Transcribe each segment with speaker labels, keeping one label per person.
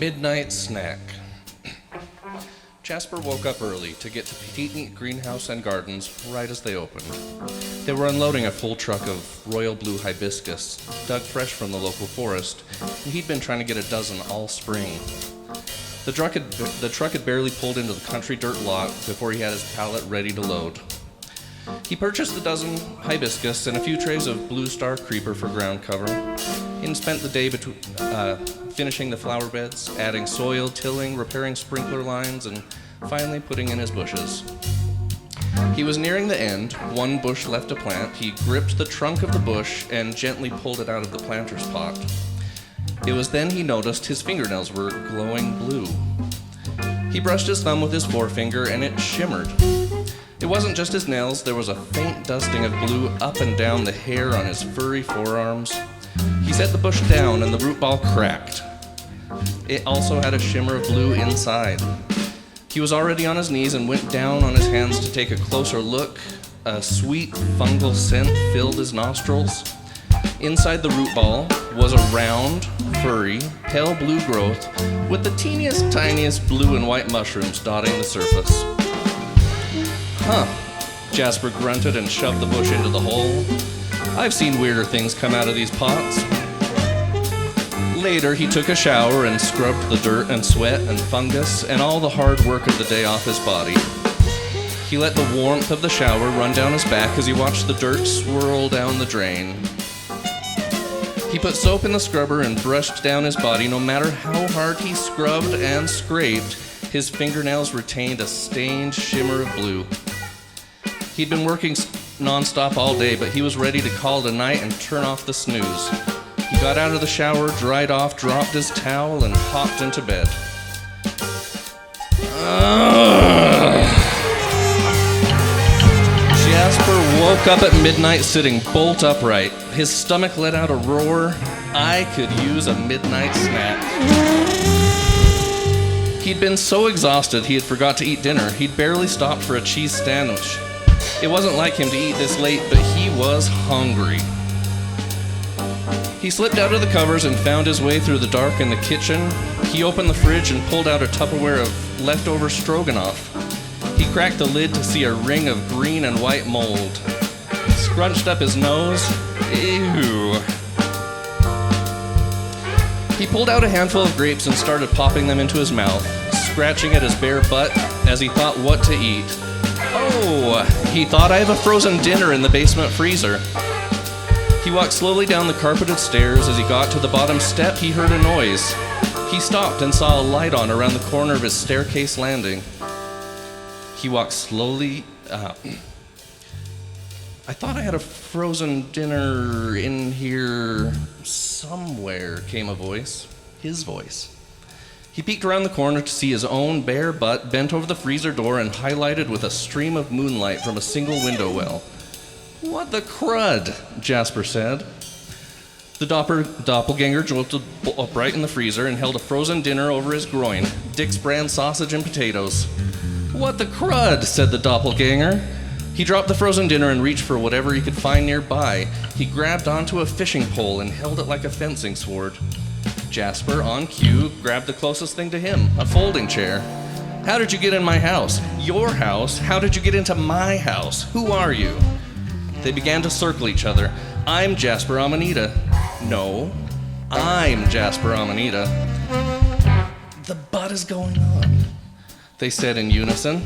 Speaker 1: Midnight snack. Jasper woke up early to get to Petite Greenhouse and Gardens right as they opened. They were unloading a full truck of royal blue hibiscus, dug fresh from the local forest, and he'd been trying to get a dozen all spring. The truck had barely pulled into the country dirt lot before he had his pallet ready to load. He purchased a dozen hibiscus and a few trays of blue star creeper for ground cover, and spent the day finishing the flower beds, adding soil, tilling, repairing sprinkler lines, and finally putting in his bushes. He was nearing the end, one bush left to plant. He gripped the trunk of the bush and gently pulled it out of the planter's pot. It was then he noticed his fingernails were glowing blue. He brushed his thumb with his forefinger and it shimmered. It wasn't just his nails, there was a faint dusting of blue up and down the hair on his furry forearms. He set the bush down and the root ball cracked. It also had a shimmer of blue inside. He was already on his knees and went down on his hands to take a closer look. A sweet fungal scent filled his nostrils. Inside the root ball was a round, furry, pale blue growth with the teeniest, tiniest blue and white mushrooms dotting the surface. Huh, Jasper grunted and shoved the bush into the hole. I've seen weirder things come out of these pots. Later, he took a shower and scrubbed the dirt and sweat and fungus and all the hard work of the day off his body. He let the warmth of the shower run down his back as he watched the dirt swirl down the drain. He put soap in the scrubber and brushed down his body. No matter how hard he scrubbed and scraped, his fingernails retained a stained shimmer of blue. He'd been working non-stop all day, but he was ready to call it a night and turn off the snooze. He got out of the shower, dried off, dropped his towel, and hopped into bed. Jasper woke up at midnight sitting bolt upright. His stomach let out a roar. I could use a midnight snack. He'd been so exhausted he had forgot to eat dinner. He'd barely stopped for a cheese sandwich. It wasn't like him to eat this late, but he was hungry. He slipped out of the covers and found his way through the dark in the kitchen. He opened the fridge and pulled out a Tupperware of leftover stroganoff. He cracked the lid to see a ring of green and white mold. Scrunched up his nose. Ew. He pulled out a handful of grapes and started popping them into his mouth, scratching at his bare butt as he thought what to eat. Oh, he thought, I have a frozen dinner in the basement freezer. He walked slowly down the carpeted stairs. As he got to the bottom step, he heard a noise. He stopped and saw a light on around the corner of his staircase landing. He walked slowly. I thought I had a frozen dinner in here somewhere, came a voice. His voice. He peeked around the corner to see his own bare butt bent over the freezer door and highlighted with a stream of moonlight from a single window well. What the crud, Jasper said. The doppelganger jolted upright in the freezer and held a frozen dinner over his groin, Dick's brand sausage and potatoes. What the crud, said the doppelganger. He dropped the frozen dinner and reached for whatever he could find nearby. He grabbed onto a fishing pole and held it like a fencing sword. Jasper, on cue, grabbed the closest thing to him, a folding chair. How did you get in my house? Your house? How did you get into my house? Who are you? They began to circle each other. I'm Jasper Amanita. No, I'm Jasper Amanita. The butt is going on, they said in unison.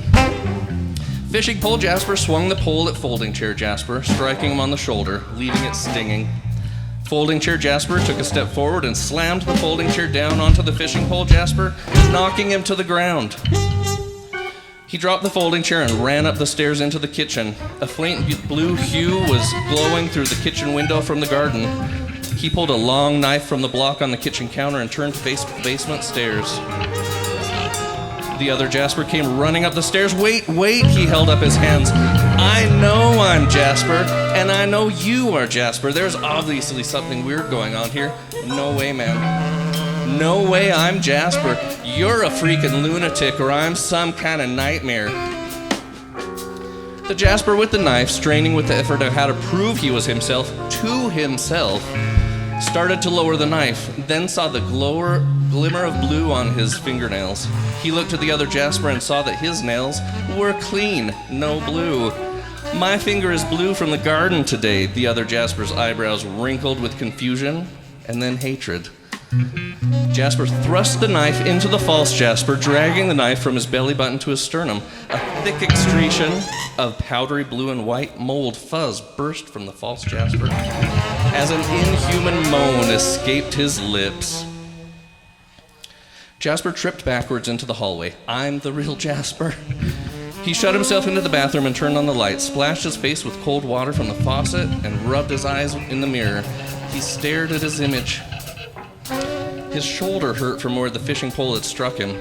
Speaker 1: Fishing pole Jasper swung the pole at folding chair Jasper, striking him on the shoulder, leaving it stinging. Folding chair Jasper took a step forward and slammed the folding chair down onto the fishing pole Jasper, knocking him to the ground. He dropped the folding chair and ran up the stairs into the kitchen. A faint blue hue was glowing through the kitchen window from the garden. He pulled a long knife from the block on the kitchen counter and turned to face the basement stairs. The other Jasper came running up the stairs. Wait, he held up his hands. I know I'm Jasper, and I know you are Jasper. There's obviously something weird going on here. No way, man. No way I'm Jasper. You're a freaking lunatic, or I'm some kind of nightmare. The Jasper with the knife, straining with the effort of how to prove he was himself to himself, started to lower the knife, then saw the glimmer of blue on his fingernails. He looked at the other Jasper and saw that his nails were clean, no blue. My finger is blue from the garden today. The other Jasper's eyebrows wrinkled with confusion and then hatred. Jasper thrust the knife into the false Jasper, dragging the knife from his belly button to his sternum. A thick excretion of powdery blue and white mold fuzz burst from the false Jasper as an inhuman moan escaped his lips. Jasper tripped backwards into the hallway. I'm the real Jasper. He shut himself into the bathroom and turned on the light, splashed his face with cold water from the faucet, and rubbed his eyes in the mirror. He stared at his image. His shoulder hurt from where the fishing pole had struck him.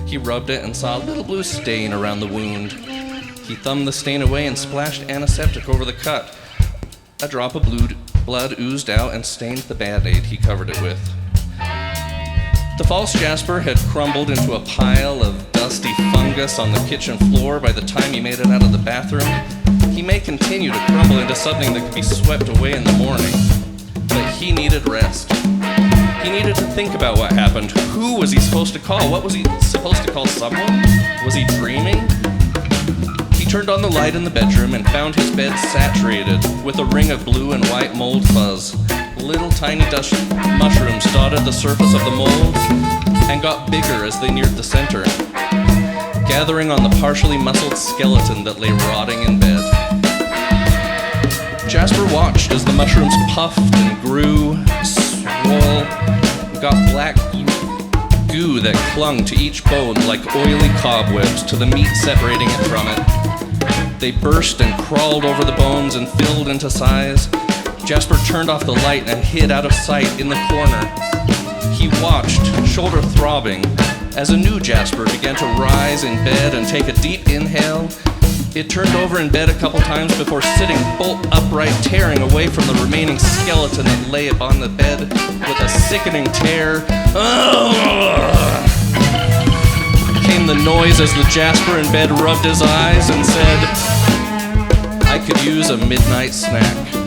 Speaker 1: He rubbed it and saw a little blue stain around the wound. He thumbed the stain away and splashed antiseptic over the cut. A drop of blood oozed out and stained the Band-Aid he covered it with. The false Jasper had crumbled into a pile of dusty fungus on the kitchen floor by the time he made it out of the bathroom. He may continue to crumble into something that could be swept away in the morning, but he needed rest. He needed to think about what happened. Who was he supposed to call? What was he supposed to call someone? Was he dreaming? He turned on the light in the bedroom and found his bed saturated with a ring of blue and white mold fuzz. Little tiny dust mushrooms dotted the surface of the mold and got bigger as they neared the center, gathering on the partially muscled skeleton that lay rotting in bed. Jasper watched as the mushrooms puffed and grew, swole, got black goo that clung to each bone like oily cobwebs to the meat separating it from it. They burst and crawled over the bones and filled into size. Jasper turned off the light and hid out of sight in the corner. He watched, shoulder throbbing, as a new Jasper began to rise in bed and take a deep inhale. It turned over in bed a couple times before sitting bolt upright, tearing away from the remaining skeleton that lay upon the bed with a sickening tear. Came the noise as the Jasper in bed rubbed his eyes and said, I could use a midnight snack.